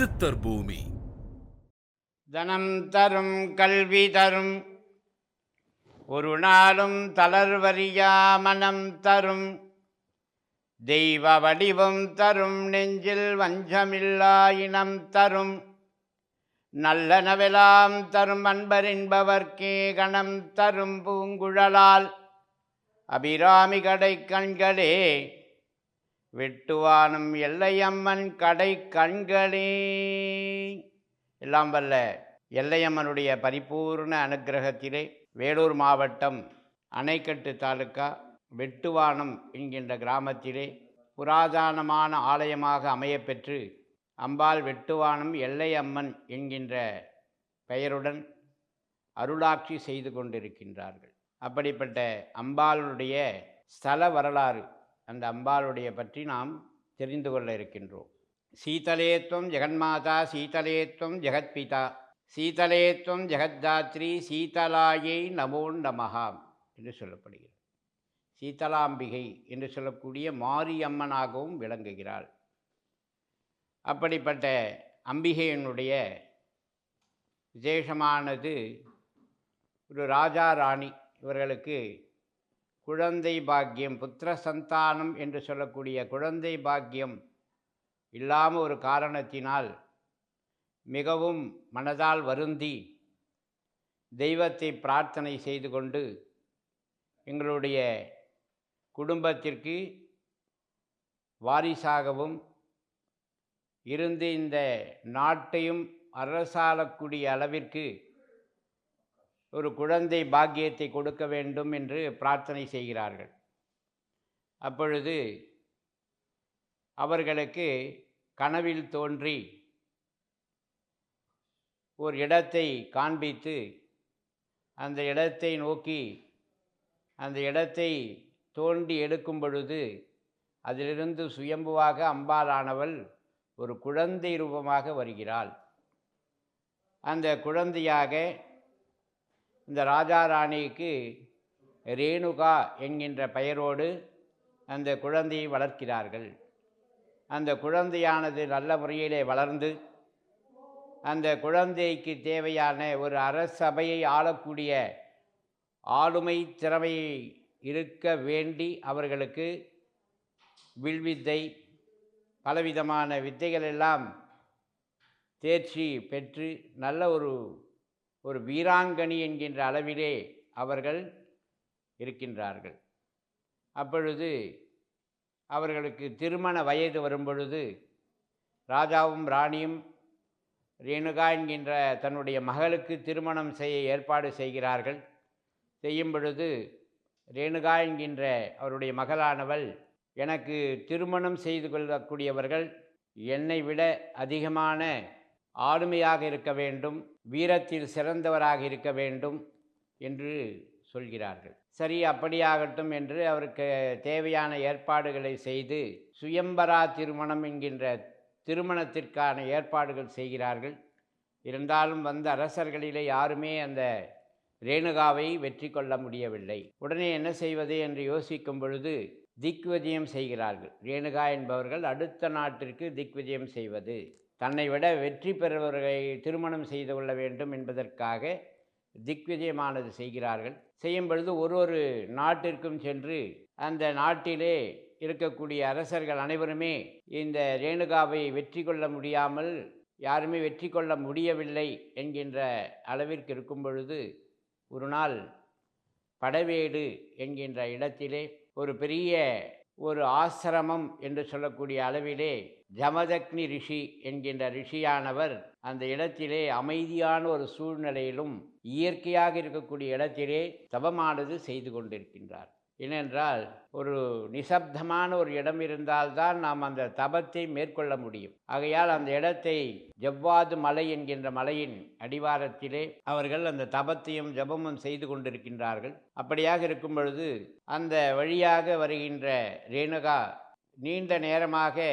சித்தர் பூமி. தனம் தரும் கல்வி தரும் ஒரு நாளும் தளர்வறியா மனம் தரும் தெய்வ வடிவம் தரும் நெஞ்சில் வஞ்சமில்லா இனம் தரும் நல்லனவெல்லாம் தரும் அன்பரின்பவர்க்கே கணம் தரும் பூங்குழலால் அபிராமி கடை கண்களே வெட்டுவானும் எல்லையம்மன் கடை கண்களே. எல்லாம் வல்ல எல்லையம்மனுடைய பரிபூர்ண அனுக்கிரகத்திலே வேலூர் மாவட்டம் அணைக்கட்டு தாலுக்கா வெட்டுவானம் என்கின்ற கிராமத்திலே புராதனமான ஆலயமாக அமையப்பெற்று அம்பாள் வெட்டுவானம் எல்லையம்மன் என்கின்ற பெயருடன் அருளாட்சி செய்து கொண்டிருக்கின்றார்கள். அப்படிப்பட்ட அம்பாளுடைய ஸ்தல வரலாறு, அந்த அம்பாளுடைய பற்றி நாம் தெரிந்து கொள்ள இருக்கின்றோம். சீதலேத்வம் ஜெகன்மாதா, சீதலேத்வம் ஜெகத்பிதா, சீதலேத்வம் ஜெகத்தாத்ரி, சீதலாயை நமோ நமஹா என்று சொல்லப்படுகிறது. சீதலாம்பிகை என்று சொல்லக்கூடிய மாரியம்மனாகவும் விளங்குகிறாள். அப்படிப்பட்ட அம்பிகையினுடைய விசேஷமானது, ஒரு ராஜா ராணி இவர்களுக்கு குழந்தை பாக்கியம், புத்திர சந்தானம் என்று சொல்லக்கூடிய குழந்தை பாக்கியம் இல்லாமல் ஒரு காரணத்தினால் மிகவும் மனதால் வருந்தி தெய்வத்தை பிரார்த்தனை செய்து கொண்டு, எங்களுடைய குடும்பத்திற்கு வாரிசாகவும் இருந்து இந்த நாட்டையும் அரசாளக்கூடிய அளவிற்கு ஒரு குழந்தை பாக்கியத்தை கொடுக்க வேண்டும் என்று பிரார்த்தனை செய்கிறார்கள். அப்பொழுது அவர்களுக்கு கனவில் தோன்றி ஒரு இடத்தை காண்பித்து, அந்த இடத்தை நோக்கி அந்த இடத்தை தோண்டி எடுக்கும் பொழுது அதிலிருந்து சுயம்புவாக அம்பாளானவள் ஒரு குழந்தை ரூபமாக வருகிறாள். அந்த குழந்தையாக இந்த ராஜா ராணிக்கு ரேணுகா என்கின்ற பெயரோடு அந்த குழந்தையை வளர்க்கிறார்கள். அந்த குழந்தையானது நல்ல முறையிலே வளர்ந்து அந்த குழந்தைக்கு தேவையான ஒரு அரசபையை ஆளக்கூடிய ஆளுமை திறமை இருக்க வேண்டி அவர்களுக்கு வில்வித்தை, பலவிதமான வித்தைகள் எல்லாம் தேர்ச்சி பெற்று நல்ல ஒரு வீராங்கனி என்கின்ற அளவிலே அவர்கள் இருக்கின்றார்கள். அப்பொழுது அவர்களுக்கு திருமண வயது வரும்பொழுது ராஜாவும் ராணியும் ரேணுகா என்கின்ற தன்னுடைய மகளுக்கு திருமணம் செய்ய ஏற்பாடு செய்கிறார்கள். செய்யும் பொழுது ரேணுகா என்கின்ற அவருடைய மகளானவள், எனக்கு திருமணம் செய்து கொள்ளக்கூடியவர்கள் என்னை விட அதிகமான ஆளுமையாக இருக்க வேண்டும், வீரத்தில் சிறந்தவராக இருக்க வேண்டும் என்று சொல்கிறார்கள். சரி, அப்படியாகட்டும் என்று அவருக்கு தேவையான ஏற்பாடுகளை செய்து சுயம்பரா திருமணம் என்கின்ற திருமணத்திற்கான ஏற்பாடுகள் செய்கிறார்கள். இருந்தாலும் வந்த அரசர்களிலே யாருமே அந்த ரேணுகாவை வெற்றி கொள்ள முடியவில்லை. உடனே என்ன செய்வது என்று யோசிக்கும் பொழுது திக்விஜயம் செய்கிறார்கள். ரேணுகா என்பவர்கள் அடுத்த நாட்டிற்கு திக்விஜயம் செய்வது, தன்னை விட வெற்றி பெறுபவர்களை திருமணம் செய்து கொள்ள வேண்டும் என்பதற்காக திக்விஜயமானது செய்கிறார்கள். செய்யும் பொழுது ஒரு நாட்டிற்கும் சென்று அந்த நாட்டிலே இருக்கக்கூடிய அரசர்கள் அனைவருமே இந்த ரேணுகாவை வெற்றி கொள்ள முடியாமல், யாருமே வெற்றி கொள்ள முடியவில்லை என்கின்ற அளவிற்கு இருக்கும் பொழுது, ஒரு நாள் படவேடு என்கின்ற இடத்திலே ஒரு பெரிய ஒரு ஆசிரமம் என்று சொல்லக்கூடிய அளவிலே ஜமதக்னி ரிஷி என்கின்ற ரிஷியானவர் அந்த இடத்திலே அமைதியான ஒரு சூழ்நிலையிலும் இயற்கையாக இருக்கக்கூடிய இடத்திலே தவமானது செய்து கொண்டிருக்கின்றார். ஏனென்றால் ஒரு நிசப்தமான ஒரு இடம் இருந்தால்தான் நாம் அந்த தபத்தை மேற்கொள்ள முடியும். ஆகையால் அந்த இடத்தை ஜவ்வாது மலை என்கின்ற மலையின் அடிவாரத்திலே அவர்கள் அந்த தபத்தையும் ஜபமும் செய்து கொண்டிருக்கின்றார்கள். அப்படியாக இருக்கும் பொழுது அந்த வழியாக வருகின்ற ரேணுகா நீண்ட நேரமாக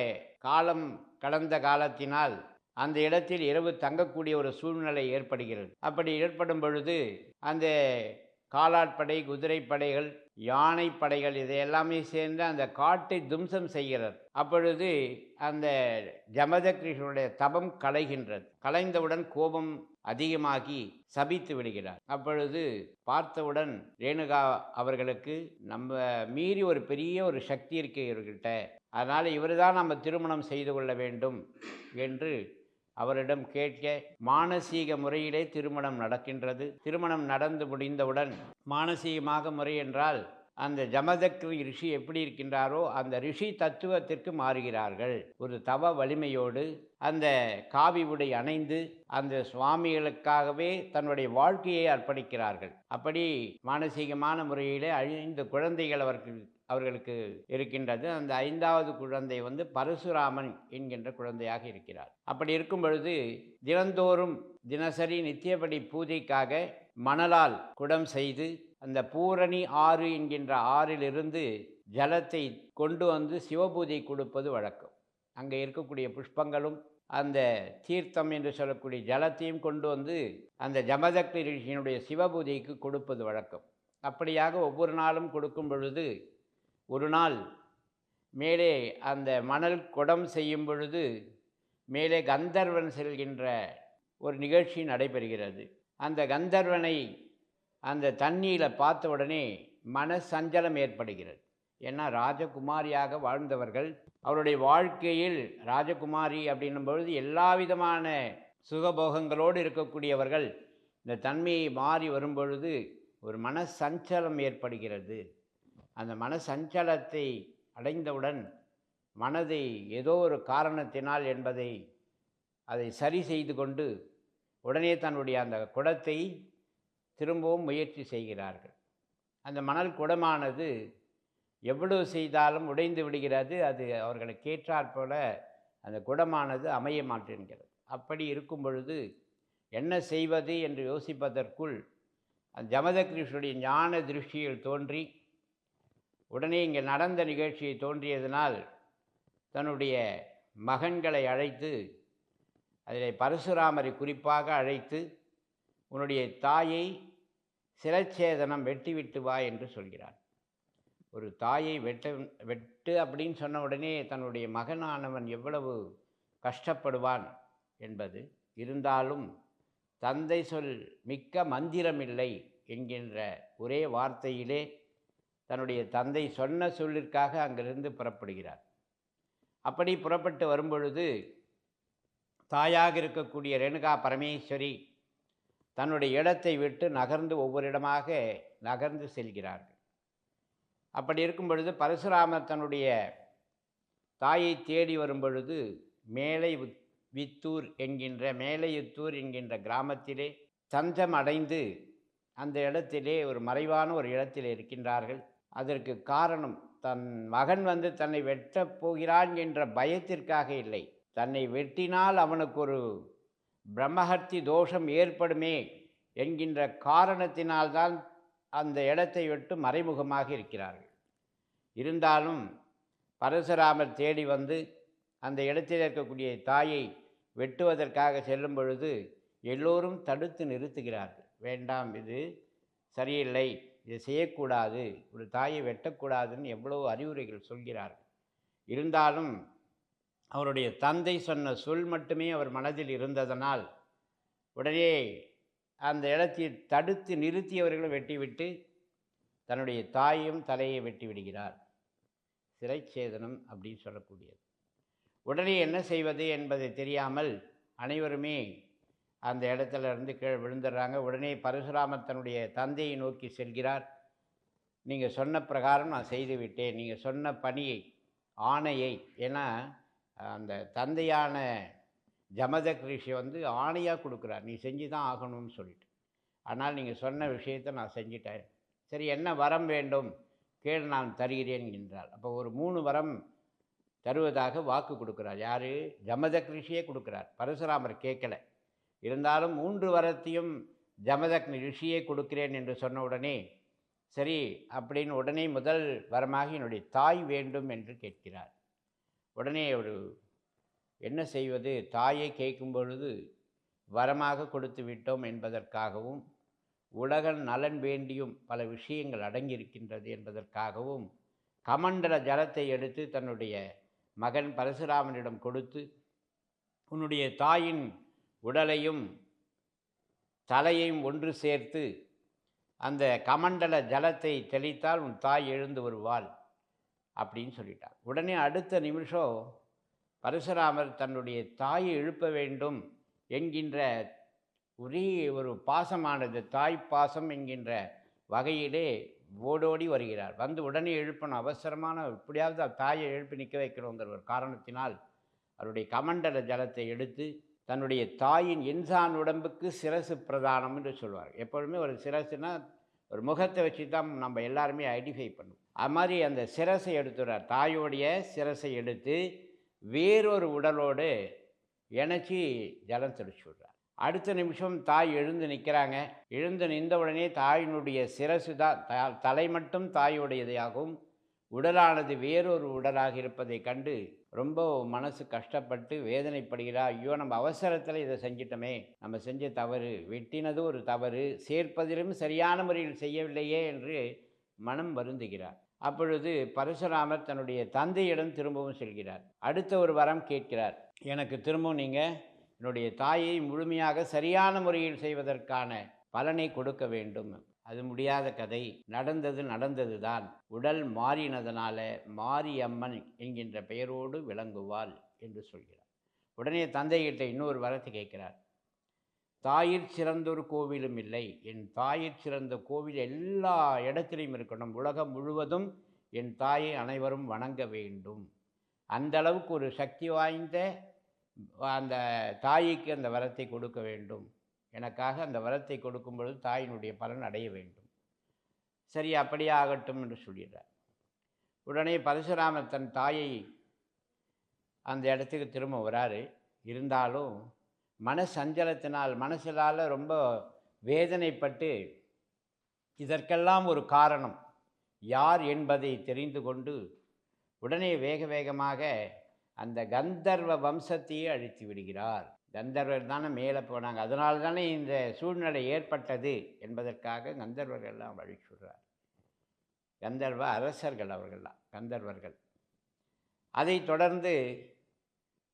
காலம் கடந்த காலத்தினால் அந்த இடத்தில் இரவு தங்கக்கூடிய ஒரு சூழ்நிலை ஏற்படுகிறது. அப்படி ஏற்படும் பொழுது அந்த காலாட்படை, குதிரைப்படைகள் யானை படைகள் இது எல்லாமே சேர்ந்து அந்த காட்டை தும்சம் செய்கிறது. அப்பொழுது அந்த ஜமதக்னிஷனுடைய தபம் கலைகின்றது. கலைந்தவுடன் கோபம் அதிகமாகி சபித்து விடுகிறார். அப்பொழுது பார்த்தவுடன் ரேணுகா அவர்களுக்கு நம்ம மீறி ஒரு பெரிய ஒரு சக்தி இருக்கு இவர்கிட்ட, அதனால் இவர் தான் நம்ம திருமணம் செய்து கொள்ள வேண்டும் என்று அவரிடம் கேட்க, மானசீக முறையிலே திருமணம் நடக்கின்றது. திருமணம் நடந்து முடிந்தவுடன், மானசீகமாக முறை என்றால் அந்த ஜமதக்னி ரிஷி எப்படி இருக்கின்றாரோ அந்த ரிஷி தத்துவத்திற்கு மாறுகிறார்கள். ஒரு தவ வலிமையோடு அந்த காவி உடை அணைந்து அந்த சுவாமிகளுக்காகவே தன்னுடைய வாழ்க்கையை அர்ப்பணிக்கிறார்கள். அப்படி மானசீகமான முறையிலே 5 குழந்தைகள் அவர்களுக்கு இருக்கின்றது. அந்த 5வது குழந்தை பரசுராமன் என்கின்ற குழந்தையாக இருக்கிறார். அப்படி இருக்கும் பொழுது தினந்தோறும் தினசரி நித்தியபடி பூஜைக்காக மணலால் குடம் செய்து அந்த பூரணி ஆறு என்கின்ற ஆறிலிருந்து ஜலத்தை கொண்டு வந்து சிவபூஜை கொடுப்பது வழக்கம். அங்கே இருக்கக்கூடிய புஷ்பங்களும் அந்த தீர்த்தம் என்று சொல்லக்கூடிய ஜலத்தையும் கொண்டு வந்து அந்த ஜமதக்னி ரிஷியினுடைய சிவபூஜைக்கு கொடுப்பது வழக்கம். அப்படியாக ஒவ்வொரு நாளும் கொடுக்கும் பொழுது, ஒரு நாள் மேலே அந்த மணல் குடம் செய்யும் பொழுது மேலே கந்தர்வன் செல்கின்ற ஒரு நிகழ்ச்சி நடைபெறுகிறது. அந்த கந்தர்வனை அந்த தண்ணியில் பார்த்த உடனே மனசஞ்சலம் ஏற்படுகிறது. ஏன்னா ராஜகுமாரியாக வாழ்ந்தவர்கள், அவருடைய வாழ்க்கையில் ராஜகுமாரி அப்படின்னும் பொழுது எல்லா விதமான சுகபோகங்களோடு இருக்கக்கூடியவர்கள் இந்த தன்மையை மாறி வரும்பொழுது ஒரு மனசஞ்சலம் ஏற்படுகிறது. அந்த மனசஞ்சலத்தை அடைந்தவுடன் மனதை ஏதோ ஒரு காரணத்தினால் என்பதை அதை சரி செய்து கொண்டு உடனே தன்னுடைய அந்த குடத்தை திரும்பவும் முயற்சி செய்கிறார்கள். அந்த மணல் குடமானது எவ்வளவு செய்தாலும் உடைந்து விடுகிறது. அது அவர்களுக்கு ஏற்றாற் போல அந்த குடமானது அமைய மாட்டேங்கிறது. அப்படி இருக்கும் பொழுது என்ன செய்வது என்று யோசிப்பதற்குள் ஜமதக்னிஷனுடைய ஞான திருஷ்டியில் தோன்றி, உடனே இங்கே நடந்த நிகழ்ச்சியை தோன்றியதனால் தன்னுடைய மகன்களை அழைத்து, அதில் பரசுராமரை குறிப்பாக அழைத்து, உன்னுடைய தாயை சிரச்சேதனம் வெட்டிவிட்டு வா என்று சொல்கிறார். ஒரு தாயை வெட்டு அப்படின்னு சொன்ன உடனே தன்னுடைய மகனானவன் எவ்வளவு கஷ்டப்படுவான் என்பது. இருந்தாலும் தந்தை சொல் மிக்க மந்திரமில்லை என்கின்ற ஒரே வார்த்தையிலே தன்னுடைய தந்தை சொன்ன சொல்லிற்காக அங்கிருந்து புறப்படுகிறார். அப்படி புறப்பட்டு வரும்பொழுது தாயாக இருக்கக்கூடிய ரேணுகா பரமேஸ்வரி தன்னுடைய இடத்தை விட்டு நகர்ந்து ஒவ்வொரு இடமாக நகர்ந்து செல்கிறார்கள். அப்படி இருக்கும் பொழுது பரசுராமர் தன்னுடைய தாயை தேடி வரும் பொழுது மேலையுத்தூர் என்கின்ற கிராமத்திலே தஞ்சம் அடைந்து அந்த இடத்திலே ஒரு மறைவான ஒரு இடத்திலே இருக்கின்றார்கள். அதற்கு காரணம், தன் மகன் தன்னை வெட்டப் போகிறான் என்ற பயத்திற்காக இல்லை. தன்னை வெட்டினால் அவனுக்கு ஒரு பிரம்மஹத்தி தோஷம் ஏற்படுமே என்கின்ற காரணத்தினால்தான் அந்த இடத்தை விட்டு மறைமுகமாக இருக்கிறார்கள். இருந்தாலும் பரசுராமர் தேடி வந்து அந்த இடத்தில் இருக்கக்கூடிய தாயை வெட்டுவதற்காக செல்லும் பொழுது எல்லோரும் தடுத்து நிறுத்துகிறார்கள். வேண்டாம், இது சரியில்லை, இதை செய்யக்கூடாது, ஒரு தாயை வெட்டக்கூடாதுன்னு எவ்வளோ அறிவுரைகள் சொல்கிறார்கள். இருந்தாலும் அவருடைய தந்தை சொன்ன சொல் மட்டுமே அவர் மனதில் இருந்ததனால் உடனே அந்த இடத்தில் தடுத்து நிறுத்தியவர்களும் வெட்டிவிட்டு தன்னுடைய தாயும் தலையை வெட்டி விடுகிறார். சிறைச்சேதனம் அப்படின்னு சொல்லக்கூடியது. உடனே என்ன செய்வது என்பதை தெரியாமல் அனைவருமே அந்த இடத்துல இருந்து கீழே விழுந்துடுறாங்க. உடனே பரசுராமர் தன்னுடைய தந்தையை நோக்கி செல்கிறார். நீங்கள் சொன்ன பிரகாரம் நான் செய்துவிட்டேன், நீங்கள் சொன்ன பணியை, ஆணையை. ஏன்னா அந்த தந்தையான ஜமதக் ரிஷி ஆணையாக கொடுக்குறார், நீ செஞ்சு தான் ஆகணும்னு சொல்லிட்டு. ஆனால் நீங்கள் சொன்ன விஷயத்தை நான் செஞ்சிட்டேன், சரி என்ன வரம் வேண்டும் கேள், நான் தருகிறேன் என்றார். அப்போ ஒரு 3 வரம் தருவதாக வாக்கு கொடுக்குறார். யார்? ஜமதக் ரிஷியே கொடுக்குறார். பரசுராமர் கேட்கல. இருந்தாலும் 3 வரத்தையும் ஜமதக்னி ரிஷியே கொடுக்கிறேன் என்று சொன்ன உடனே சரி அப்படின்னு உடனே முதல் வரமாக என்னுடைய தாய் வேண்டும் என்று கேட்கிறார். உடனே ஒரு என்ன செய்வது, தாயை கேட்கும் பொழுது வரமாக கொடுத்து விட்டோம் என்பதற்காகவும் உலக நலன் வேண்டியும் பல விஷயங்கள் அடங்கியிருக்கின்றது என்பதற்காகவும் கமண்டல ஜலத்தை எடுத்து தன்னுடைய மகன் பரசுராமனிடம் கொடுத்து, உன்னுடைய தாயின் உடலையும் தலையையும் ஒன்று சேர்த்து அந்த கமண்டல ஜலத்தை தெளித்தால் உன் தாய் எழுந்து வருவாள் அப்படின்னு சொல்லிட்டார். உடனே அடுத்த நிமிஷம் பரசுராமர் தன்னுடைய தாயை எழுப்ப வேண்டும் என்கின்ற ஒரே ஒரு பாசமானது, தாய் பாசம் என்கின்ற வகையிலே ஓடோடி வருகிறார். வந்து உடனே எழுப்பணும், அவசரமான எப்படியாவது தாயை எழுப்பி நிற்க வைக்கணுங்கிற ஒரு காரணத்தினால் அவருடைய கமண்டல ஜலத்தை எடுத்து தன்னுடைய தாயின் இன்சான் உடம்புக்கு சிரசு பிரதானம் என்று சொல்வார். எப்பொழுதுமே ஒரு சிரசுனா ஒரு முகத்தை வச்சு தான் நம்ம எல்லாருமே ஐடென்டிஃபை பண்ணுவோம். அது மாதிரி அந்த சிரசை எடுத்துறார். தாயோடைய சிரசை எடுத்து வேறொரு உடலோடு இணைச்சி ஜலம் தெளிச்சு விடுறார். அடுத்த நிமிஷம் தாய் எழுந்து நிற்கிறாங்க. எழுந்து நின்ற உடனே தாயினுடைய சிரசு தான், தலை மட்டும் தாயுடையதாகவும் உடலானது வேறொரு உடலாக இருப்பதை கண்டு ரொம்ப மனசு கஷ்டப்பட்டு வேதனைப்படுகிறார். ஐயோ, நம்ம அவசரத்தில் இதை செஞ்சிட்டோமே, நம்ம செஞ்ச தவறு, வெட்டினது ஒரு தவறு, சேர்ப்பதிலும் சரியான முறையில் செய்யவில்லையே என்று மனம் வருந்துகிறார். அப்பொழுது பரசுராமர் தன்னுடைய தந்தையிடம் திரும்பவும் செல்கிறார். அடுத்த ஒரு வரம் கேட்கிறார். எனக்கு திரும்பவும் நீங்கள் என்னுடைய தாயை முழுமையாக சரியான முறையில் செய்வதற்கான பலனை கொடுக்க வேண்டும். அது முடியாத கதை, நடந்தது தான். உடல் மாறினதனால மாரியம்மன் என்கின்ற பெயரோடு விளங்குவாள் என்று சொல்கிறார். உடனே தந்தைகிட்ட இன்னொரு வரத்தை கேட்கிறார். தாயிற் சிறந்தொரு கோவிலும் இல்லை, என் தாயிற் சிறந்த கோவில் எல்லா இடத்திலையும் இருக்கணும், உலகம் முழுவதும் என் தாயை அனைவரும் வணங்க வேண்டும். அந்த அளவுக்கு ஒரு சக்தி வாய்ந்த அந்த தாய்க்கு அந்த வரத்தை கொடுக்க வேண்டும். எனக்காக அந்த வரத்தை கொடுக்கும் பொழுது தாயினுடைய பலன் அடைய வேண்டும். சரி, அப்படியே ஆகட்டும் என்று சொல்கிறார். உடனே பரசுராமர் தன் தாயை அந்த இடத்துக்கு திரும்ப வராரு. இருந்தாலும் மனசஞ்சலத்தினால், மனசிலால் ரொம்ப வேதனைப்பட்டு, இதற்கெல்லாம் ஒரு காரணம் யார் என்பதை தெரிந்து கொண்டு உடனே வேக வேகமாக அந்த கந்தர்வ வம்சத்தையே அழித்து விடுகிறார். கந்தர்வர் தானே மேலே போனாங்க, அதனால தானே இந்த சூழ்நிலை ஏற்பட்டது என்பதற்காக கந்தர்வர்கள் எல்லாம் அழிச்சுடுறார். கந்தர்வ அரசர்கள் அவர்கள்லாம் கந்தர்வர்கள். அதை தொடர்ந்து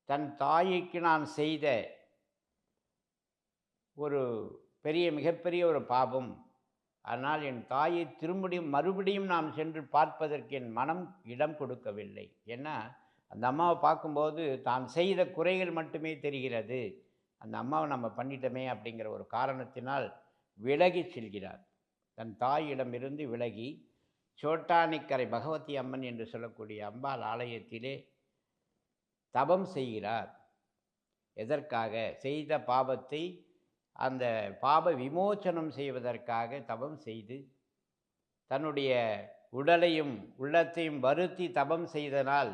தன் தாய்க்கு நான் செய்த ஒரு மிகப்பெரிய ஒரு பாவம், ஆனால் என் தாயை மறுபடியும் நாம் சென்று பார்ப்பதற்கு என் மனம் இடம் கொடுக்கவில்லை. ஏன்னா அந்த அம்மாவை பார்க்கும்போது தான் செய்த குறைகள் மட்டுமே தெரிகிறது. அந்த அம்மாவை நம்ம பண்ணிட்டோமே அப்படிங்கிற ஒரு காரணத்தினால் விலகி செல்கிறார். தன் தாயிடமிருந்து விலகி சோட்டானிக்கரை பகவதி அம்மன் என்று சொல்லக்கூடிய அம்பாள் ஆலயத்திலே தபம் செய்கிறார். எதற்காக? செய்த பாவத்தை அந்த பாப விமோச்சனம் செய்வதற்காக தபம் செய்து தன்னுடைய உடலையும் உள்ளத்தையும் வருத்தி தபம் செய்தனால்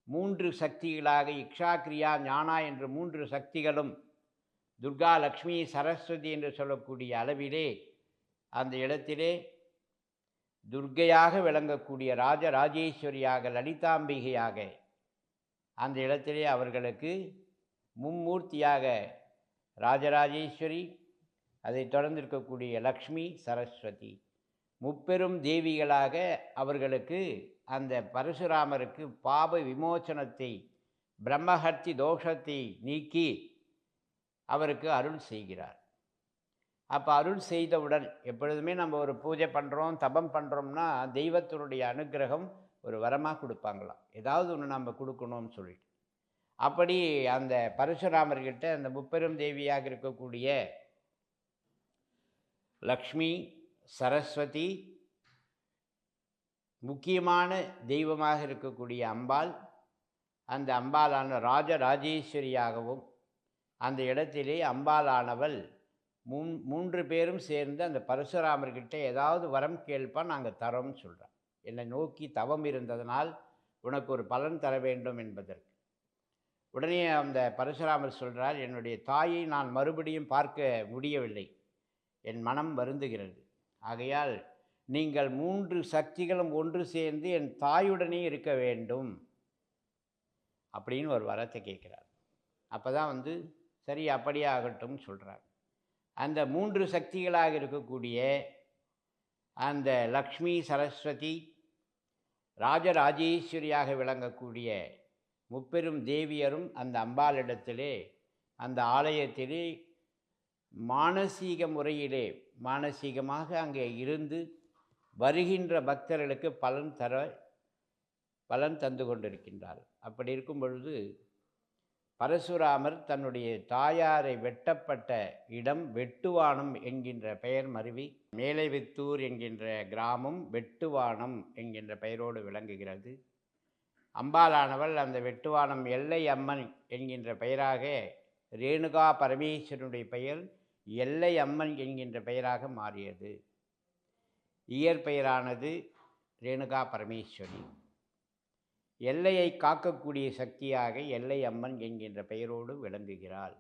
3 சக்திகளாக இக்ஷா கிரியா ஞானா என்ற 3 சக்திகளும் துர்கா லக்ஷ்மி சரஸ்வதி என்று சொல்லக்கூடிய அளவிலே அந்த இடத்திலே துர்க்கையாக விளங்கக்கூடிய ராஜராஜேஸ்வரியாக லலிதாம்பிகையாக அந்த இடத்திலே அவர்களுக்கு மும்மூர்த்தியாக ராஜராஜேஸ்வரி, அதை தொடர்ந்து இருக்கக்கூடிய லக்ஷ்மி சரஸ்வதி முப்பெரும் தேவிகளாக அவர்களுக்கு அந்த பரசுராமருக்கு பாப விமோச்சனத்தை, பிரம்மஹர்த்தி தோஷத்தை நீக்கி அவருக்கு அருள் செய்கிறார். அப்போ அருள் செய்தவுடன், எப்பொழுதுமே நம்ம ஒரு பூஜை பண்ணுறோம், தபம் பண்ணுறோம்னா தெய்வத்தினுடைய அனுகிரகம் ஒரு வரமாக கொடுப்பாங்களாம். ஏதாவது ஒன்று நம்ம கொடுக்கணும்னு சொல்லிட்டு, அப்படி அந்த பரசுராமர்கிட்ட அந்த முப்பெரும் தேவியாக இருக்கக்கூடிய லக்ஷ்மி சரஸ்வதி, முக்கியமான தெய்வமாக இருக்கக்கூடிய அம்பாள், அந்த அம்பாளான ராஜராஜேஸ்வரியாகவும் அந்த இடத்திலே அம்பாளானவள் 3 பேரும் சேர்ந்து அந்த பரசுராமர்கிட்ட ஏதாவது வரம் கேள்ப்பா, நாங்கள் தரோம்னு சொல்கிறோம். என்னை நோக்கி தவம் இருந்ததனால் உனக்கு ஒரு பலன் தர வேண்டும் என்பதற்கு. உடனே அந்த பரசுராமர் சொல்கிறார், என்னுடைய தாயை நான் மறுபடியும் பார்க்க முடியவில்லை, என் மனம் வருந்துகிறது. ஆகையால் நீங்கள் 3 சக்திகளும் ஒன்று சேர்ந்து என் தாயுடனே இருக்க வேண்டும் அப்படின்னு ஒரு வரத்தை கேட்குறார். அப்போ தான் சரி அப்படியே ஆகட்டும்னு சொல்கிறார். அந்த 3 சக்திகளாக இருக்கக்கூடிய அந்த லக்ஷ்மி, சரஸ்வதி, ராஜராஜேஸ்வரியாக விளங்கக்கூடிய முப்பெரும் தேவியரும் அந்த அம்பாளிடத்திலே, அந்த ஆலயத்திலே மானசீக முறையிலே மானசீகமாக அங்கே இருந்து வருகின்ற பக்தர்களுக்கு பலன் தந்து கொண்டிருக்கின்றார். அப்படி இருக்கும் பொழுது பரசுராமர் தன்னுடைய தாயாரை வெட்டப்பட்ட இடம் வெட்டுவானம் என்கின்ற பெயர் மருவி மேலைவித்தூர் என்கின்ற கிராமம் வெட்டுவானம் என்கின்ற பெயரோடு விளங்குகிறது. அம்பாளானவள் அந்த வெட்டுவானம் எல்லை அம்மன் என்கின்ற பெயராக, ரேணுகா பரமேஸ்வரனுடைய பெயர் எல்லை அம்மன் என்கின்ற பெயராக மாறியது. இயற்பெயரானது ரேணுகா பரமேஸ்வரி. எல்லையை காக்கக்கூடிய சக்தியாக எல்லை அம்மன் என்கின்ற பெயரோடு விளங்குகிறாள்.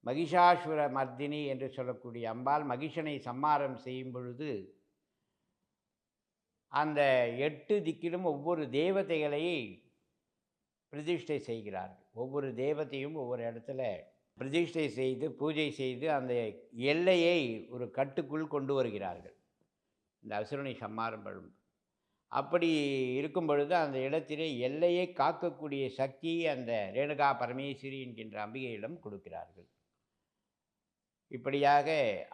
மகிஷாசுர மர்தினி என்று சொல்லக்கூடிய அம்பாள் மகிஷனை சம்மாரம் செய்யும் பொழுது அந்த 8 திக்கிலும் ஒவ்வொரு தேவதைகளை பிரதிஷ்டை செய்கிறார்கள். ஒவ்வொரு தேவதையும் ஒவ்வொரு இடத்துல பிரதிஷ்டை செய்து பூஜை செய்து அந்த எல்லையை ஒரு கட்டுக்குள் கொண்டு வருகிறார்கள், இந்த அசுரனை சம்மாரம் பண்ணும். அப்படி இருக்கும் பொழுது அந்த இடத்திலே எல்லையை காக்கக்கூடிய சக்தி அந்த ரேணுகா பரமேஸ்வரி என்கின்ற அம்பிகையிடம் கொடுக்கிறார்கள். இப்படியாக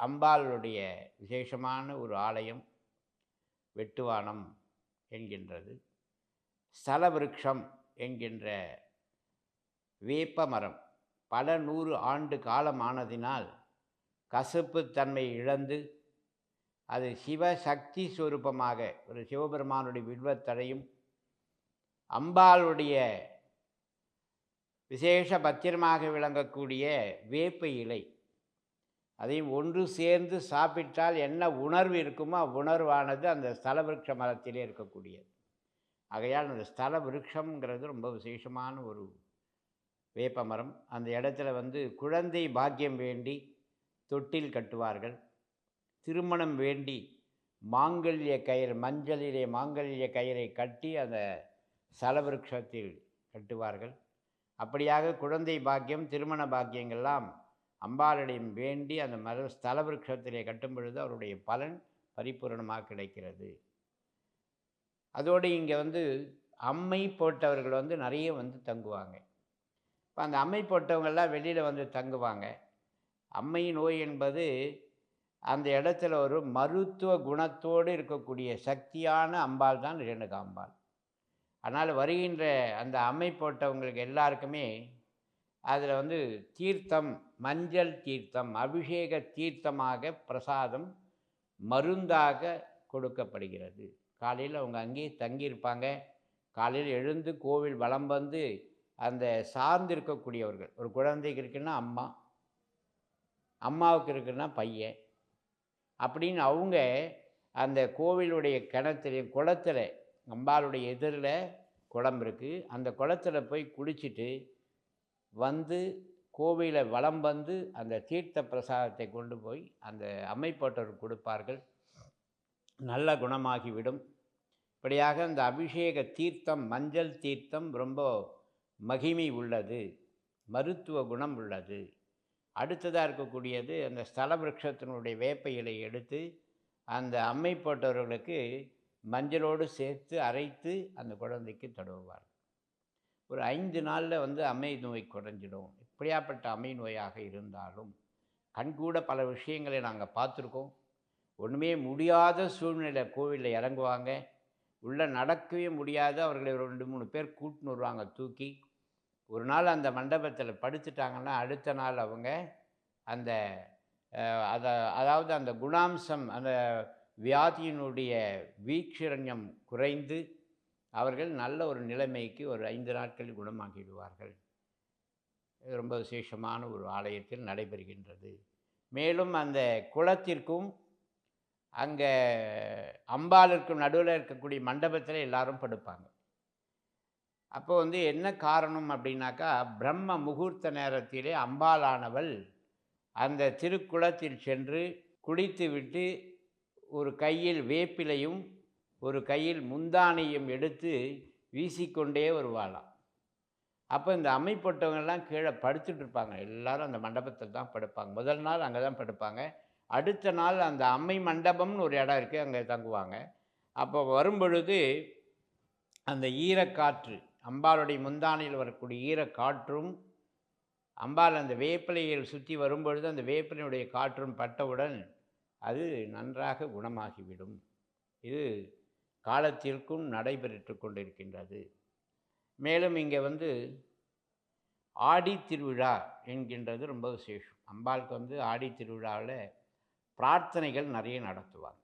அம்பாளுடைய விசேஷமான ஒரு ஆலயம் வெட்டுவானம் என்கின்றது. ஸ்தலவிருட்சம் என்கின்ற வேப்ப மரம் பல 100 ஆண்டு காலமானதினால் கசப்பு தன்மை இழந்து அது சிவசக்தி ஸ்வரூபமாக ஒரு சிவபெருமானுடைய வில்வத்தடையும் அம்பாளுடைய விசேஷ பத்திரமாக விளங்கக்கூடிய வேப்ப இலை அதையும் ஒன்று சேர்ந்து சாப்பிட்டால் என்ன உணர்வு இருக்குமோ அவ்வுணர்வானது அந்த ஸ்தல விருட்ச மரத்திலே இருக்கக்கூடியது. ஆகையால் அந்த ஸ்தல விருட்சம்ங்கிறது ரொம்ப விசேஷமான ஒரு வேப்ப மரம். அந்த இடத்துல குழந்தை பாக்கியம் வேண்டி தொட்டில் கட்டுவார்கள். திருமணம் வேண்டி மாங்கல்ய கயிறு, மஞ்சளிலே மாங்கல்ய கயிறை கட்டி அந்த ஸ்தலவிருட்சத்தில் கட்டுவார்கள். அப்படியாக குழந்தை பாக்கியம், திருமண பாக்கியங்கள்லாம் அம்பாளிடம் வேண்டி அந்த ஸ்தலவிருட்சத்திலே கட்டும் பொழுது அவருடைய பலன் பரிபூரணமாக கிடைக்கிறது. அதோடு இங்கே அம்மை போட்டவர்கள் நிறைய தங்குவாங்க. இப்போ அந்த அம்மை போட்டவங்கள்லாம் வெளியில் தங்குவாங்க. அம்மை நோய் என்பது அந்த இடத்துல ஒரு மருத்துவ குணத்தோடு இருக்கக்கூடிய சக்தியான அம்பாள் தான் ரேணுகா அம்பாள். அதனால் வருகின்ற அந்த அம்மை போட்டவங்களுக்கு எல்லாருக்குமே அதில் தீர்த்தம், மஞ்சள் தீர்த்தம், அபிஷேக தீர்த்தமாக பிரசாதம் மருந்தாக கொடுக்கப்படுகிறது. காலையில் அவங்க அங்கேயே தங்கியிருப்பாங்க. காலையில் எழுந்து கோவில் வலம் வந்து அந்த சார்ந்து இருக்கக்கூடியவர்கள், ஒரு குழந்தைக்கு இருக்குன்னா அம்மா, அம்மாவுக்கு இருக்குன்னா பையன், அப்படின்னு அவங்க அந்த கோவிலுடைய குளத்தில், அம்பாளுடைய எதிரில் குளம் இருக்குது, அந்த குளத்தில் போய் குளிச்சுட்டு கோவிலை வலம் வந்து அந்த தீர்த்த பிரசாதத்தை கொண்டு போய் அந்த அம்மைப்பட்டவர் கொடுப்பார்கள். நல்ல குணமாகிவிடும். இப்படியாக அந்த அபிஷேக தீர்த்தம், மஞ்சள் தீர்த்தம் ரொம்ப மகிமை உள்ளது, மருத்துவ குணம் உள்ளது. அடுத்ததாக இருக்கக்கூடியது அந்த ஸ்தல விருட்சத்தினுடைய வேப்ப இலையை எடுத்து அந்த அம்மை போட்டவர்களுக்கு மஞ்சளோடு சேர்த்து அரைத்து அந்த குழந்தைக்கு தடவுவார். ஒரு 5 நாளில் அம்மை நோய் குறைஞ்சிடும். இப்படியாப்பட்ட அம்மை நோயாக இருந்தாலும் கண்கூட பல விஷயங்களை நாங்கள் பார்த்துருக்கோம். ஒன்றுமே முடியாத சூழ்நிலை கோவிலில் இறங்குவாங்க, உள்ளே நடக்கவே முடியாது, அவர்களை 2-3 பேர் கூட்டின்னு வருவாங்க தூக்கி. ஒரு நாள் அந்த மண்டபத்தில் படுத்துட்டாங்கன்னா அடுத்த நாள் அவங்க அந்த அதாவது அந்த குணாம்சம், அந்த வியாதியினுடைய வீக்ஷரண்யம் குறைந்து அவர்கள் நல்ல ஒரு நிலைமைக்கு ஒரு 5 நாட்களில் குணமாகிவிடுவார்கள். இது ரொம்ப விசேஷமான ஒரு ஆலயத்தில் நடைபெறுகின்றது. மேலும் அந்த குளத்திற்கும் அங்கே அம்பாளுக்கும் நடுவில் இருக்கக்கூடிய மண்டபத்தில் எல்லாரும் படுப்பாங்க. அப்போ என்ன காரணம் அப்படின்னாக்கா, பிரம்ம முகூர்த்த நேரத்திலே அம்பாளானவள் அந்த திருக்குளத்தில் சென்று குளித்துவிட்டு ஒரு கையில் வேப்பிலையும் ஒரு கையில் முந்தானையும் எடுத்து வீசிக்கொண்டே வருவாளாம். அப்போ இந்த அம்மை போட்டவங்கெல்லாம் கீழே படுத்துட்டு இருப்பாங்க. எல்லாரும் அந்த மண்டபத்தில் தான் படுப்பாங்க. முதல் நாள் அங்கே தான் படுப்பாங்க. அடுத்த நாள் அந்த அம்மை மண்டபம்னு ஒரு இடம் இருக்குது, அங்கே தங்குவாங்க. அப்போ வரும்பொழுது அந்த ஈரக்காற்று, அம்பாளுடைய முந்தானையில் வரக்கூடிய ஈரக்காற்றும், அம்பாள் அந்த வேப்பிலையில் சுற்றி வரும்பொழுது அந்த வேப்பிலையுடைய காற்றும் பட்டவுடன் அது நன்றாக குணமாகிவிடும். இது காலத்திற்கும் நடைபெற்று கொண்டிருக்கின்றது. மேலும் இங்கே ஆடி திருவிழா என்கின்றது ரொம்ப விசேஷம். அம்பாளுக்கு ஆடி திருவிழாவில் பிரார்த்தனைகள் நிறைய நடத்துவாங்க.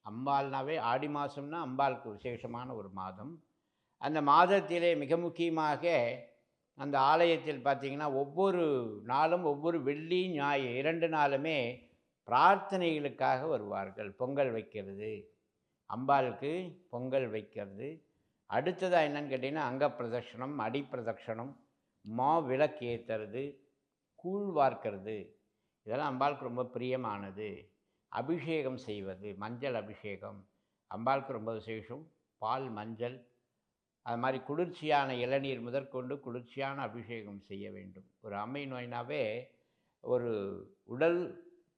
அம்பாள்னாவே ஆடி மாதம்னா அம்பாளுக்கு விசேஷமான ஒரு மாதம். அந்த மாதத்திலே மிக முக்கியமாக அந்த ஆலயத்தில் பார்த்திங்கன்னா ஒவ்வொரு நாளும் ஒவ்வொரு வெள்ளி ஞாயிறு 2 நாளுமே பிரார்த்தனைகளுக்காக வருவார்கள். பொங்கல் வைக்கிறது, அம்பாளுக்கு பொங்கல் வைக்கிறது. அடுத்ததாக என்னன்னு கேட்டிங்கன்னா அங்க பிரதட்சணம், அடி பிரதட்சணம், விளக்கு ஏற்றுறது, கூழ் வார்க்கிறது, இதெல்லாம் அம்பாளுக்கு ரொம்ப பிரியமானது. அபிஷேகம் செய்வது, மஞ்சள் அபிஷேகம் அம்பாளுக்கு ரொம்ப விசேஷம். பால், மஞ்சள், அது மாதிரி குளிர்ச்சியான இளநீர் முதற்கொண்டு குளிர்ச்சியான அபிஷேகம் செய்ய வேண்டும். ஒரு அம்மை நோயினாவே ஒரு உடல்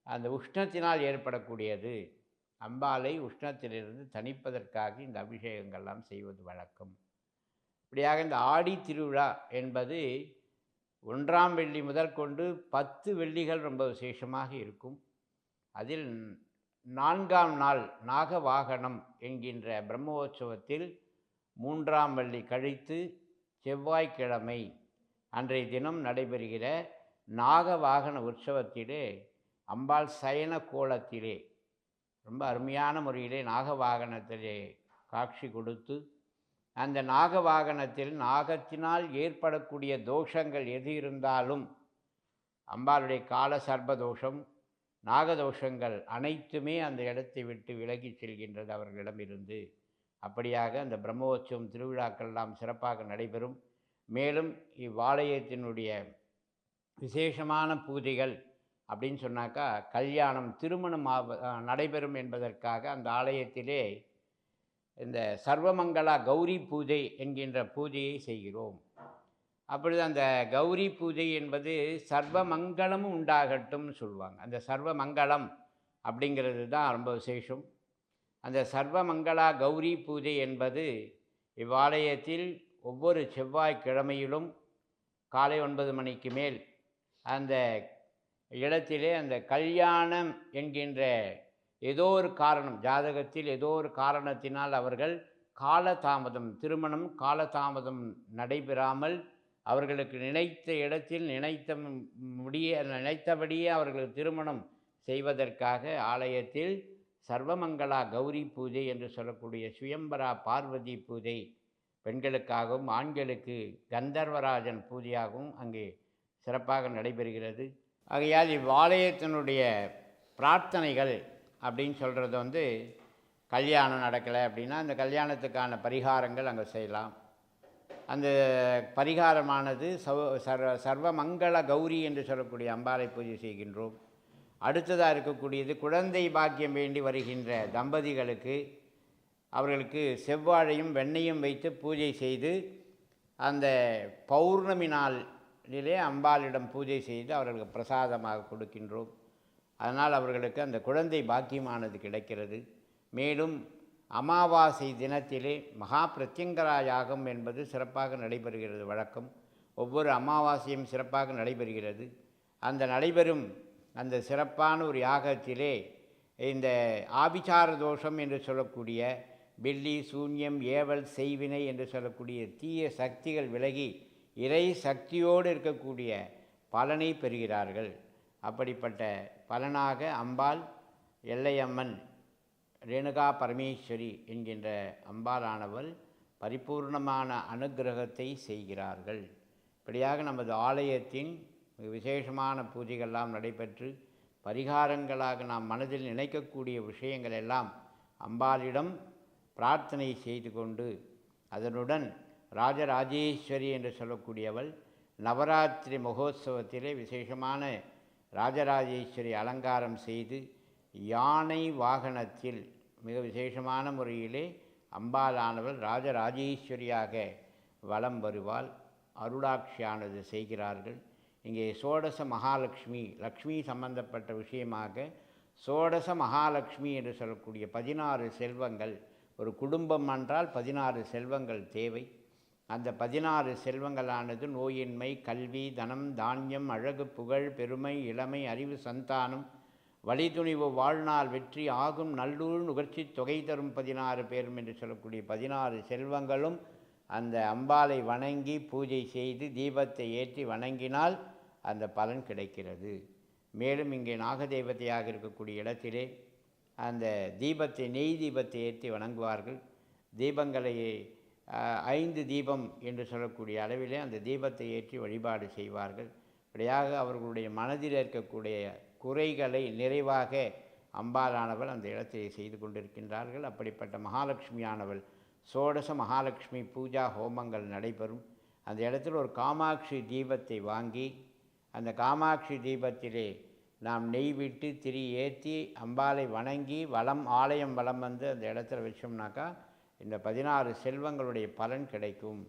அந்த உஷ்ணத்தினால் ஏற்படக்கூடியது. அம்பாளை உஷ்ணத்திலிருந்து தணிப்பதற்காக இந்த அபிஷேகங்கள்லாம் செய்வது வழக்கம். இப்படியாக இந்த ஆடி திருவிழா என்பது 1ஆம் வெள்ளி முதற்கொண்டு 10 வெள்ளிகள் ரொம்ப விசேஷமாக இருக்கும். அதில் 4ஆம் நாள் நாகவாகனம் என்கின்ற பிரம்மோற்சவத்தில் 3ஆம் வெள்ளி கழித்து செவ்வாய்க்கிழமை அன்றைய தினம் நடைபெறுகிற நாகவாகன உற்சவத்திலே அம்பாள் சயன கோலத்திலே ரொம்ப அருமையான முறையிலே நாகவாகனத்திலே காட்சி கொடுத்து, அந்த நாகவாகனத்தில் நாகத்தினால் ஏற்படக்கூடிய தோஷங்கள் எது இருந்தாலும் அம்பாளுடைய கால சர்பதோஷம், நாகதோஷங்கள் அனைத்துமே அந்த இடத்தை விட்டு விலகி செல்கின்றது அவர்களிடமிருந்து. அப்படியாக அந்த பிரம்மோற்சவம் திருவிழாக்கள்லாம் சிறப்பாக நடைபெறும். மேலும் இவ்வாலயத்தினுடைய விசேஷமான பூஜைகள் அப்படின்னு சொன்னாக்கா கல்யாணம், திருமணம் நடைபெறும் என்பதற்காக அந்த ஆலயத்திலே இந்த சர்வமங்களா கௌரி பூஜை என்கின்ற பூஜையை செய்கிறோம். அப்பொழுது அந்த கௌரி பூஜை என்பது சர்வமங்களமும் உண்டாகட்டும்னு சொல்லுவாங்க. அந்த சர்வமங்களம் அப்படிங்கிறது தான் ரொம்ப விசேஷம். அந்த சர்வமங்களா கௌரி பூஜை என்பது இவ்வாலயத்தில் ஒவ்வொரு செவ்வாய்க்கிழமையிலும் காலை 9 மணிக்கு மேல் அந்த இடத்திலே அந்த கல்யாணம் என்கின்ற ஏதோ ஒரு காரணம், ஜாதகத்தில் ஏதோ ஒரு காரணத்தினால் அவர்கள் காலதாமதம், திருமணம் காலதாமதம் நடைபெறாமல் அவர்களுக்கு நினைத்த இடத்தில் நினைத்தபடியே அவர்கள் திருமணம் செய்வதற்காக ஆலயத்தில் சர்வமங்களா கௌரி பூஜை என்று சொல்லக்கூடிய சுயம்பரா பார்வதி பூஜை பெண்களுக்காகவும் ஆண்களுக்கு கந்தர்வராஜன் பூஜையாகவும் அங்கே சிறப்பாக நடைபெறுகிறது. ஆகையால் இவ்வாலயத்தினுடைய பிரார்த்தனைகள் அப்படின்னு சொல்கிறது கல்யாணம் நடக்கலை அப்படின்னா அந்த கல்யாணத்துக்கான பரிகாரங்கள் அங்கே செய்யலாம். அந்த பரிகாரமானது சர்வமங்கள கௌரி என்று சொல்லக்கூடிய அம்பாளை பூஜை செய்கின்றோம். அடுத்ததாக இருக்கக்கூடியது குழந்தை பாக்கியம் வேண்டி வருகின்ற தம்பதிகளுக்கு அவர்களுக்கு செவ்வாழையும் வெண்ணையும் வைத்து பூஜை செய்து அந்த பௌர்ணமி நாளிலே அம்பாளிடம் பூஜை செய்து அவர்களுக்கு பிரசாதமாக கொடுக்கின்றோம். அதனால் அவர்களுக்கு அந்த குழந்தை பாக்கியமானது கிடைக்கிறது. மேலும் அமாவாசை தினத்திலே மகா பிரத்யங்கரா யாகம் என்பது சிறப்பாக நடைபெறுகிறது வழக்கம். ஒவ்வொரு அமாவாசையும் சிறப்பாக நடைபெறுகிறது. அந்த நடைபெறும் அந்த சிறப்பான ஒரு யாகத்திலே இந்த ஆபிசார தோஷம் என்று சொல்லக்கூடிய பில்லி, சூன்யம், ஏவல், செய்வினை என்று சொல்லக்கூடிய தீய சக்திகள் விலகி இறை சக்தியோடு இருக்கக்கூடிய பலனை பெறுகிறார்கள். அப்படிப்பட்ட பலனாக அம்பாள் எல்லையம்மன் ரேணுகா பரமேஸ்வரி என்கின்ற அம்பாளானவள் பரிபூர்ணமான அனுக்கிரகத்தை செய்கிறார்கள். இப்படியாக நமது ஆலயத்தின் விசேஷமான பூஜைகள்லாம் நடைபெற்று பரிகாரங்களாக நாம் மனதில் நினைக்கக்கூடிய விஷயங்கள் எல்லாம் அம்பாளிடம் பிரார்த்தனை செய்து கொண்டு அதனுடன் ராஜராஜேஸ்வரி என்று சொல்லக்கூடியவள் நவராத்திரி மகோத்சவத்திலே விசேஷமான ராஜராஜேஸ்வரி அலங்காரம் செய்து யானை வாகனத்தில் மிக விசேஷமான முறையிலே அம்பாளானவள் ராஜராஜேஸ்வரியாக வலம் வருவாள். அருளாட்சியானது செய்கிறார்கள். இங்கே சோடச மகாலட்சுமி, லக்ஷ்மி சம்பந்தப்பட்ட விஷயமாக சோடச மகாலட்சுமி என்று சொல்லக்கூடிய 16 செல்வங்கள், ஒரு குடும்பம் என்றால் 16 செல்வங்கள் தேவை. அந்த 16 செல்வங்களானது நோயின்மை, கல்வி, தனம், தானியம், அழகு, புகழ், பெருமை, இளமை, அறிவு, சந்தானம், வழித்துணிவு, வாழ்நாள், வெற்றி, ஆகும், நல்லூர், நுகர்ச்சி, தொகை தரும் 16 பேரும் என்று சொல்லக்கூடிய 16 செல்வங்களும் அந்த அம்பாளை வணங்கி பூஜை செய்து தீபத்தை ஏற்றி வணங்கினால் அந்த பலன் கிடைக்கிறது. மேலும் இங்கே நாகதேவதையாக இருக்கக்கூடிய இடத்திலே அந்த தீபத்தை, நெய் தீபத்தை ஏற்றி வணங்குவார்கள். தீபங்களை 5 தீபம் என்று சொல்லக்கூடிய அளவிலே அந்த தீபத்தை ஏற்றி வழிபாடு செய்வார்கள். இப்படியாக அவர்களுடைய மனதில் இருக்கக்கூடிய குறைகளை நிறைவாக அம்பாளானவள் அந்த இடத்தை செய்து கொண்டிருக்கின்றார்கள். அப்படிப்பட்ட மகாலட்சுமியானவள் சோடச மகாலட்சுமி பூஜா ஹோமங்கள் நடைபெறும். அந்த இடத்தில் ஒரு காமாட்சி தீபத்தை வாங்கி அந்த காமாட்சி தீபத்திலே நாம் நெய் விட்டு திரி ஏற்றி அம்பாளை வணங்கி ஆலயம் வலம் வந்து அந்த இடத்துல வச்சோம்னாக்கா இந்த 16 செல்வங்களுடைய பலன் கிடைக்கும்.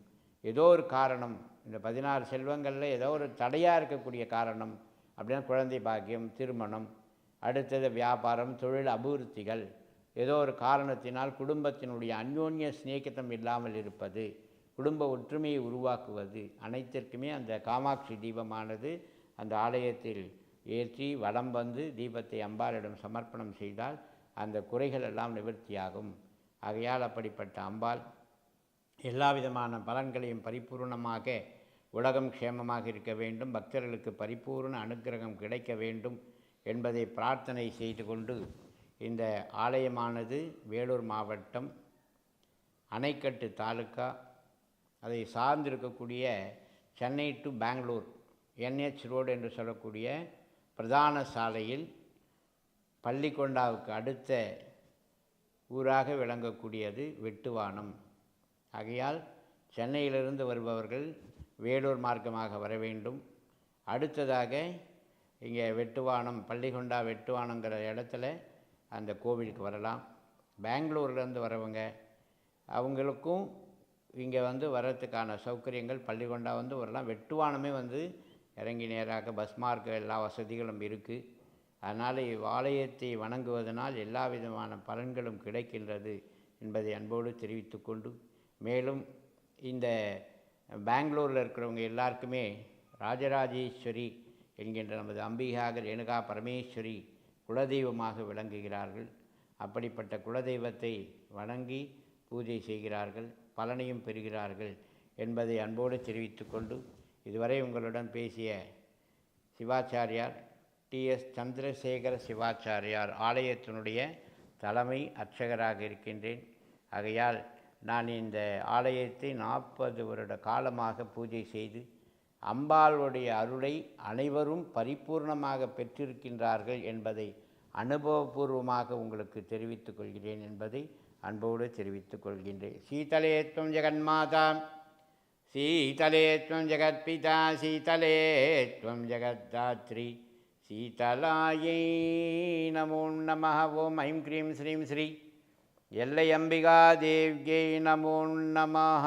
ஏதோ ஒரு காரணம், இந்த 16 செல்வங்களில் ஏதோ ஒரு தடையாக இருக்கக்கூடிய காரணம் அப்படின்னா குழந்தை பாக்கியம், திருமணம், அடுத்தது வியாபாரம், தொழில் அபிவிருத்திகள், ஏதோ ஒரு காரணத்தினால் குடும்பத்தினுடைய அந்யோன்ய சிநேகிதம் இல்லாமல் இருப்பது, குடும்ப ஒற்றுமையை உருவாக்குவது, அனைத்திற்குமே அந்த காமாட்சி தீபமானது அந்த ஆலயத்தில் ஏற்றி வலம் வந்து தீபத்தை அம்பாளிடம் சமர்ப்பணம் செய்தால் அந்த குறைகள் எல்லாம் நிவர்த்தியாகும். ஆகையால் அப்படிப்பட்ட அம்பாள் எல்லா விதமான பலன்களையும் பரிபூர்ணமாக, உலகம் க்ஷேமமாக இருக்க வேண்டும், பக்தர்களுக்கு பரிபூர்ண அனுக்கிரகம் கிடைக்க வேண்டும் என்பதை பிரார்த்தனை செய்து கொண்டு இந்த ஆலயமானது வேலூர் மாவட்டம் அணைக்கட்டு தாலுக்கா, அதை சார்ந்திருக்கக்கூடிய Chennai to Bengaluru NH road என்று சொல்லக்கூடிய பிரதான சாலையில் பள்ளிக்கொண்டாவுக்கு அடுத்த ஊராக விளங்கக்கூடியது வெட்டுவானம். ஆகையால் சென்னையிலிருந்து வருபவர்கள் வேலூர் மார்க்கமாக வர வேண்டும். அடுத்ததாக இங்கே வெட்டுவானம், பள்ளிக்கொண்டா வெட்டுவானங்கிற இடத்துல அந்த கோவிலுக்கு வரலாம். பெங்களூர்லேருந்து வரவங்க அவங்களுக்கும் இங்கே வந்து வர்றதுக்கான சௌகரியங்கள் பள்ளிக்கொண்டா வந்து வரலாம். வெட்டுவானமே வந்து இறங்கி நேராக பஸ் மார்க்க எல்லா வசதிகளும் இருக்குது. அதனால் ஆலயத்தை வணங்குவதனால் எல்லா விதமான பலன்களும் கிடைக்கின்றது என்பதை அன்போடு தெரிவித்து கொண்டு, மேலும் இந்த பெங்களூரில் இருக்கிறவங்க எல்லாருக்குமே ராஜராஜேஸ்வரி என்கின்ற நமது அம்பிகாக ரேணுகா பரமேஸ்வரி குலதெய்வமாக விளங்குகிறார்கள். அப்படிப்பட்ட குலதெய்வத்தை வணங்கி பூஜை செய்கிறார்கள், பலனையும் பெறுகிறார்கள் என்பதை அன்போடு தெரிவித்து கொண்டு, இதுவரை உங்களுடன் பேசிய சிவாச்சாரியார் TS சந்திரசேகர சிவாச்சாரியார் ஆலயத்தினுடைய தலைமை அர்ச்சகராக இருக்கின்றேன். ஆகையால் நான் இந்த ஆலயத்தை 40 வருட காலமாக பூஜை செய்து அம்பாளுடைய அருளை அனைவரும் பரிபூர்ணமாக பெற்றிருக்கின்றார்கள் என்பதை அனுபவபூர்வமாக உங்களுக்கு தெரிவித்துக் கொள்கிறேன் என்பதை அன்போடு தெரிவித்துக் கொள்கின்றேன். சீதலே த்வம் ஜெகன்மாதா, சீதலே த்வம் ஜெகத்பிதா, சீதலே த்வம் ஜெகத்தாத்ரி, சீதலாயை நமோ நமः. ஓம் ஐம் க்ரீம் ஸ்ரீம் ஸ்ரீ எல்லை அம்பிகா தேவ்யை நமோ நமः.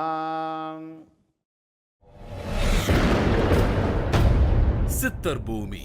சித்தர் பூமி.